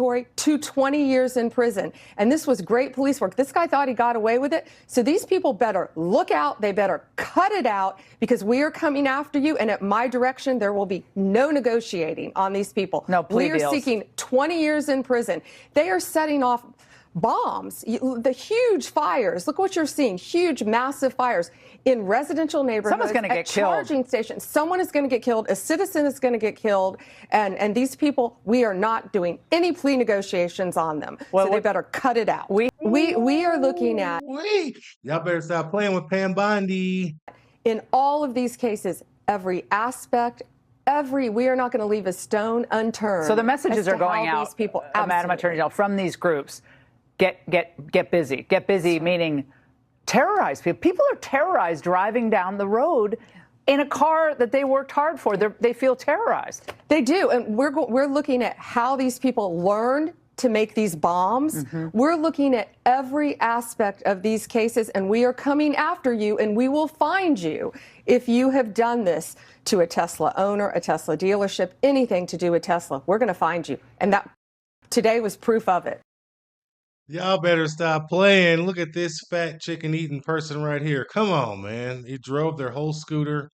mandatory to 20 years in prison. And this was great police work. This guy thought he got away with it. So these people better look out. They better cut it out, because we are coming after you. And at my direction, there will be no negotiating on these people. No plea deals. We are seeking 20 years in prison. They are setting off bombs, the huge fires. Look what you're seeing. Huge, massive fires in residential neighborhoods. Someone's going to get killed. Charging stations. Someone is going to get killed. A citizen is going to get killed. And these people, we are not doing any plea negotiations on them. Well, so they better cut it out. We are looking at. Y'all better stop playing with Pam Bondi. In all of these cases, every aspect, we are not going to leave a stone unturned. So the messages are going out, these people, Madam Attorney General, from these groups. Get busy. Get busy, meaning terrorize people. People are terrorized driving down the road in a car that they worked hard for. They feel terrorized. They do. And we're looking at how these people learned to make these bombs. We're looking at every aspect of these cases, and we are coming after you, and we will find you if you have done this to a Tesla owner, a Tesla dealership, anything to do with Tesla. We're going to find you. And that today was proof of it. Y'all better stop playing. Look at this fat chicken eating person right here. Come on, man. He drove their whole scooter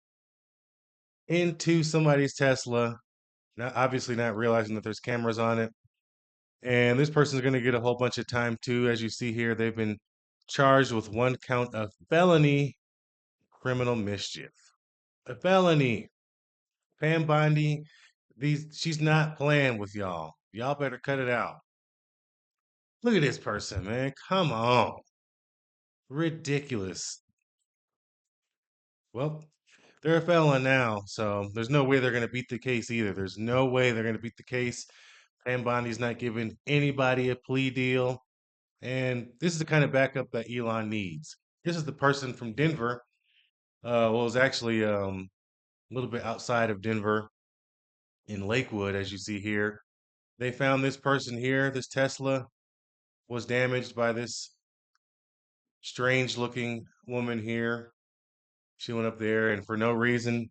into somebody's Tesla, obviously not realizing that there's cameras on it. And this person's going to get a whole bunch of time too. As you see here, they've been charged with 1 count of felony criminal mischief. A felony. Pam Bondi, she's not playing with y'all. Y'all better cut it out. Look at this person, man. Come on. Ridiculous. Well, they're a felon now, so there's no way they're going to beat the case either. There's no way they're going to beat the case. Pam Bondi's not giving anybody a plea deal. And this is the kind of backup that Elon needs. This is the person from Denver. Well, it was actually a little bit outside of Denver in Lakewood, as you see here. They found this person here. This Tesla was damaged by this strange looking woman here. She went up there and for no reason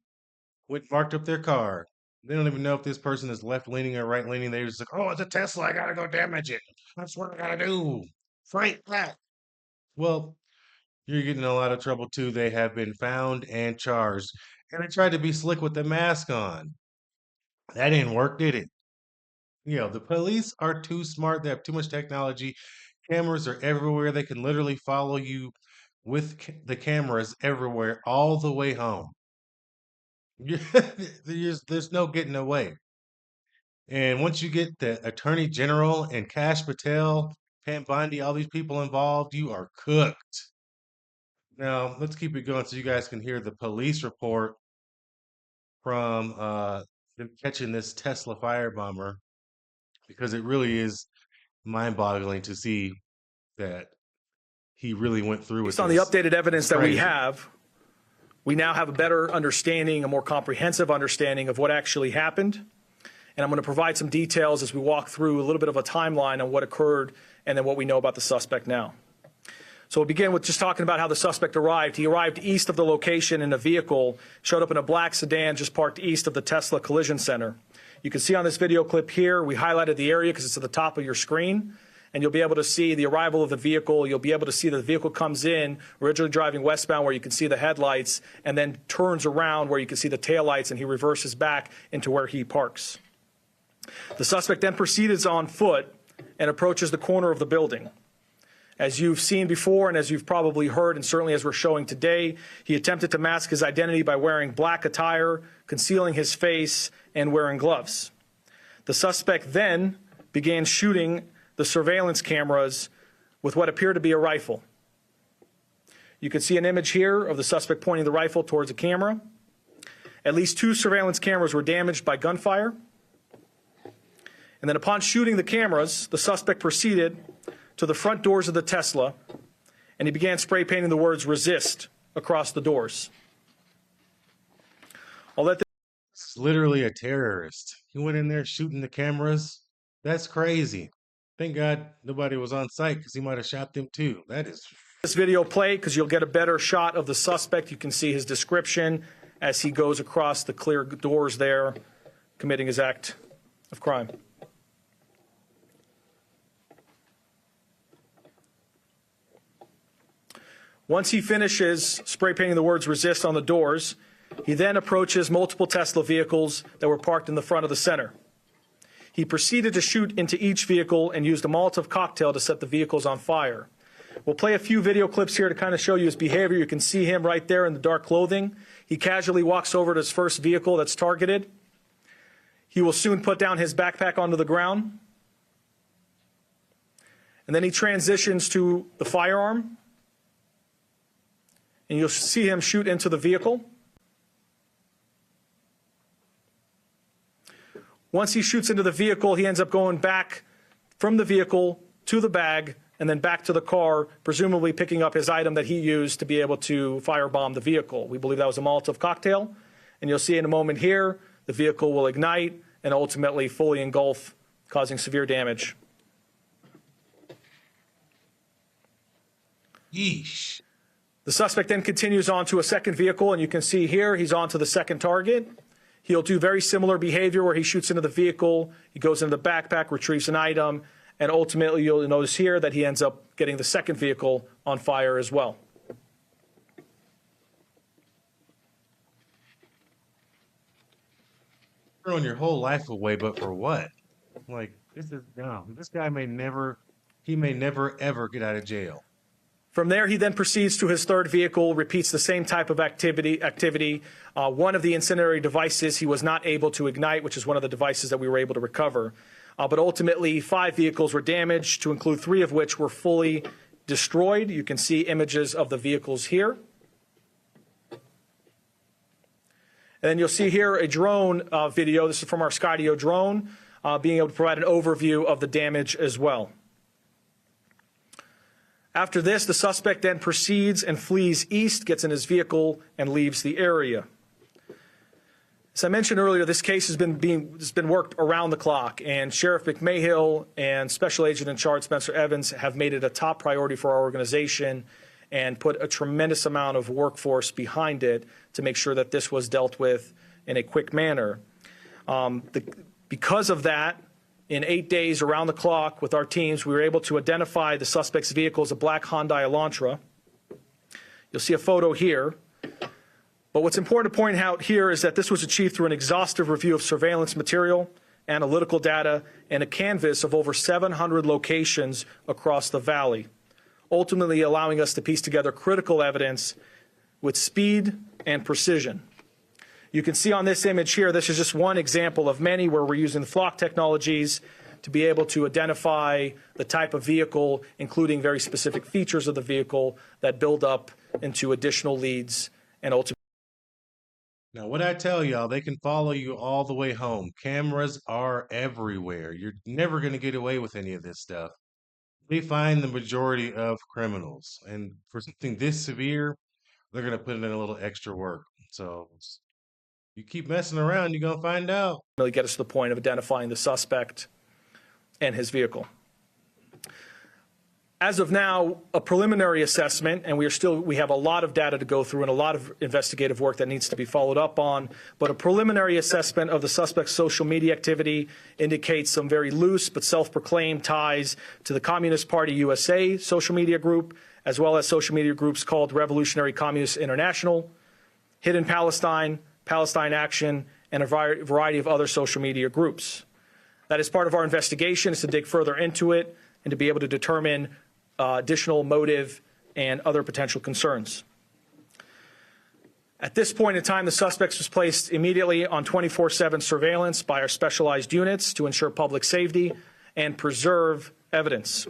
marked up their car. They don't even know if this person is left leaning or right leaning. They were just like, oh, it's a Tesla. I got to go damage it. That's what I got to do. Fight that. Well, you're getting in a lot of trouble too. They have been found and charged. And they tried to be slick with the mask on. That didn't work, did it? You know, the police are too smart. They have too much technology. Cameras are everywhere. They can literally follow you with the cameras everywhere all the way home. There's no getting away. And once you get the Attorney General and Kash Patel, Pam Bondi, all these people involved, you are cooked. Now, let's keep it going so you guys can hear the police report from them catching this Tesla firebomber, because it really is mind-boggling to see that he really went through with this. Based on the updated evidence that we have, we now have a better understanding, a more comprehensive understanding of what actually happened. And I'm going to provide some details as we walk through a little bit of a timeline on what occurred and then what we know about the suspect now. So we'll begin with just talking about how the suspect arrived. He arrived east of the location in a vehicle, showed up in a black sedan just parked east of the Tesla Collision Center. You can see on this video clip here, we highlighted the area because it's at the top of your screen. And you'll be able to see the arrival of the vehicle. You'll be able to see that the vehicle comes in, originally driving westbound where you can see the headlights, and then turns around where you can see the taillights, and he reverses back into where he parks. The suspect then proceeds on foot and approaches the corner of the building. As you've seen before, and as you've probably heard, and certainly as we're showing today, he attempted to mask his identity by wearing black attire, concealing his face, and wearing gloves. The suspect then began shooting the surveillance cameras with what appeared to be a rifle. You can see an image here of the suspect pointing the rifle towards a camera. At least 2 surveillance cameras were damaged by gunfire. And then upon shooting the cameras, the suspect proceeded to the front doors of the Tesla, and he began spray painting the words "resist" across the doors. It's literally a terrorist. He went in there shooting the cameras. That's crazy. Thank God nobody was on site, because he might have shot them too. That is. This video play because you'll get a better shot of the suspect. You can see his description as he goes across the clear doors there, committing his act of crime. Once he finishes spray painting the words "resist" on the doors, he then approaches multiple Tesla vehicles that were parked in the front of the center. He proceeded to shoot into each vehicle and used a Molotov cocktail to set the vehicles on fire. We'll play a few video clips here to kind of show you his behavior. You can see him right there in the dark clothing. He casually walks over to his first vehicle that's targeted. He will soon put down his backpack onto the ground. And then he transitions to the firearm. And you'll see him shoot into the vehicle. Once he shoots into the vehicle, he ends up going back from the vehicle to the bag and then back to the car, presumably picking up his item that he used to be able to firebomb the vehicle. We believe that was a Molotov cocktail. And you'll see in a moment here, the vehicle will ignite and ultimately fully engulf, causing severe damage. Yeesh. The suspect then continues on to a second vehicle, and you can see here he's on to the second target. He'll do very similar behavior where he shoots into the vehicle, he goes into the backpack, retrieves an item, and ultimately you'll notice here that he ends up getting the second vehicle on fire as well. Throwing your whole life away, but for what? Like, this guy may never ever get out of jail. From there, he then proceeds to his third vehicle, repeats the same type of activity. One of the incendiary devices he was not able to ignite, which is one of the devices that we were able to recover. But ultimately, 5 vehicles were damaged, to include 3 of which were fully destroyed. You can see images of the vehicles here. And then you'll see here a drone video. This is from our Skydio drone, being able to provide an overview of the damage as well. After this, the suspect then proceeds and flees east, gets in his vehicle, and leaves the area. As I mentioned earlier, this case has been worked around the clock, and Sheriff McMahill and Special Agent in Charge Spencer Evans have made it a top priority for our organization and put a tremendous amount of workforce behind it to make sure that this was dealt with in a quick manner. Because of that, in 8 days around the clock with our teams, we were able to identify the suspect's vehicle as a black Hyundai Elantra. You'll see a photo here. But what's important to point out here is that this was achieved through an exhaustive review of surveillance material, analytical data, and a canvas of over 700 locations across the valley, ultimately allowing us to piece together critical evidence with speed and precision. You can see on this image here, this is just one example of many where we're using the flock technologies to be able to identify the type of vehicle, including very specific features of the vehicle that build up into additional leads and ultimately. Now, what I tell y'all, they can follow you all the way home. Cameras are everywhere. You're never going to get away with any of this stuff. They find the majority of criminals. And for something this severe, they're going to put in a little extra work. So you keep messing around, you're going to find out. Really get us to the point of identifying the suspect and his vehicle. As of now, a preliminary assessment, and we have a lot of data to go through and a lot of investigative work that needs to be followed up on, but a preliminary assessment of the suspect's social media activity indicates some very loose but self-proclaimed ties to the Communist Party USA social media group, as well as social media groups called Revolutionary Communist International, Hidden Palestine, Palestine Action, and a variety of other social media groups. That is part of our investigation, is to dig further into it and to be able to determine additional motive and other potential concerns. At this point in time, the suspect was placed immediately on 24/7 surveillance by our specialized units to ensure public safety and preserve evidence.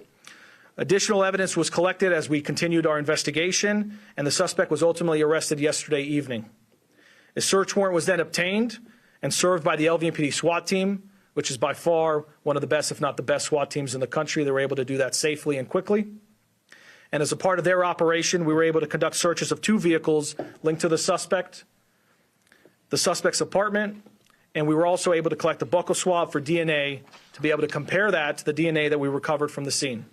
Additional evidence was collected as we continued our investigation, and the suspect was ultimately arrested yesterday evening. A search warrant was then obtained and served by the LVMPD SWAT team, which is by far one of the best, if not the best, SWAT teams in the country. They were able to do that safely and quickly. And as a part of their operation, we were able to conduct searches of 2 vehicles linked to the suspect's apartment, and we were also able to collect a buccal swab for DNA to be able to compare that to the DNA that we recovered from the scene.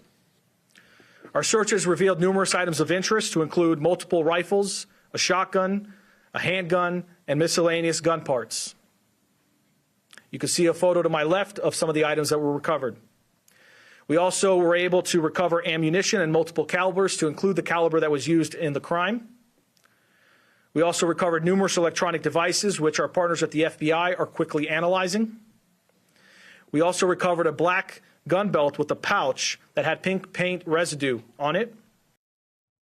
Our searches revealed numerous items of interest to include multiple rifles, a shotgun, a handgun, and miscellaneous gun parts. You can see a photo to my left of some of the items that were recovered. We also were able to recover ammunition in multiple calibers to include the caliber that was used in the crime. We also recovered numerous electronic devices, which our partners at the FBI are quickly analyzing. We also recovered a black gun belt with a pouch that had pink paint residue on it.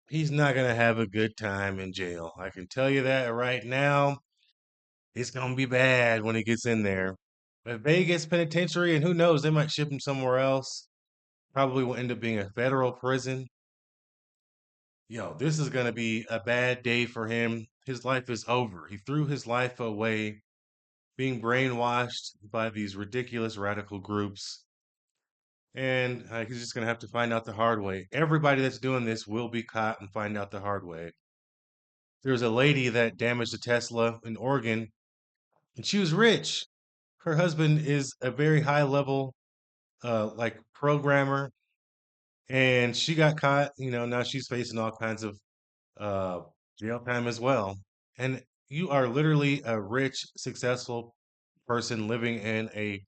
He's not going to have a good time in jail. I can tell you that right now. It's going to be bad when he gets in there. But Vegas Penitentiary, and who knows, they might ship him somewhere else. Probably will end up being a federal prison. Yo, this is going to be a bad day for him. His life is over. He threw his life away being brainwashed by these ridiculous radical groups. And he's just going to have to find out the hard way. Everybody that's doing this will be caught and find out the hard way. There was a lady that damaged a Tesla in Oregon, and she was rich. Her husband is a very high level, like programmer, and she got caught. Now she's facing all kinds of uh, jail time as well. And you are literally a rich, successful person living in a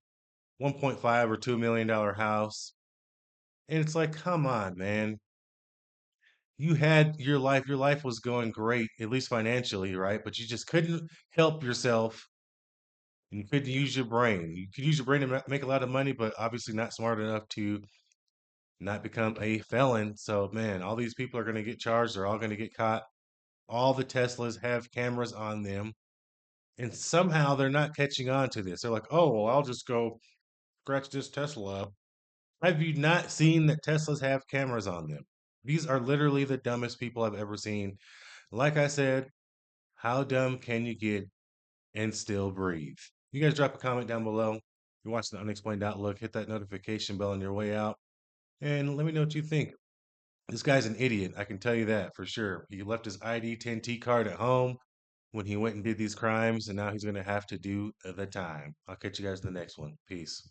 1.5 or $2 million house. And it's like, come on, man. You had your life was going great, at least financially, right? But you just couldn't help yourself. And you couldn't use your brain. You could use your brain to make a lot of money, but obviously not smart enough to not become a felon. So, man, all these people are going to get charged. They're all going to get caught. All the Teslas have cameras on them. And somehow they're not catching on to this. They're like, oh, well, I'll just go scratch this Tesla up. Have you not seen that Teslas have cameras on them? These are literally the dumbest people I've ever seen. Like I said, how dumb can you get and still breathe? You guys drop a comment down below. If you're watching the Unexplained Outlook, hit that notification bell on your way out. And let me know what you think. This guy's an idiot. I can tell you that for sure. He left his ID 10T card at home when he went and did these crimes, and now he's going to have to do the time. I'll catch you guys in the next one. Peace.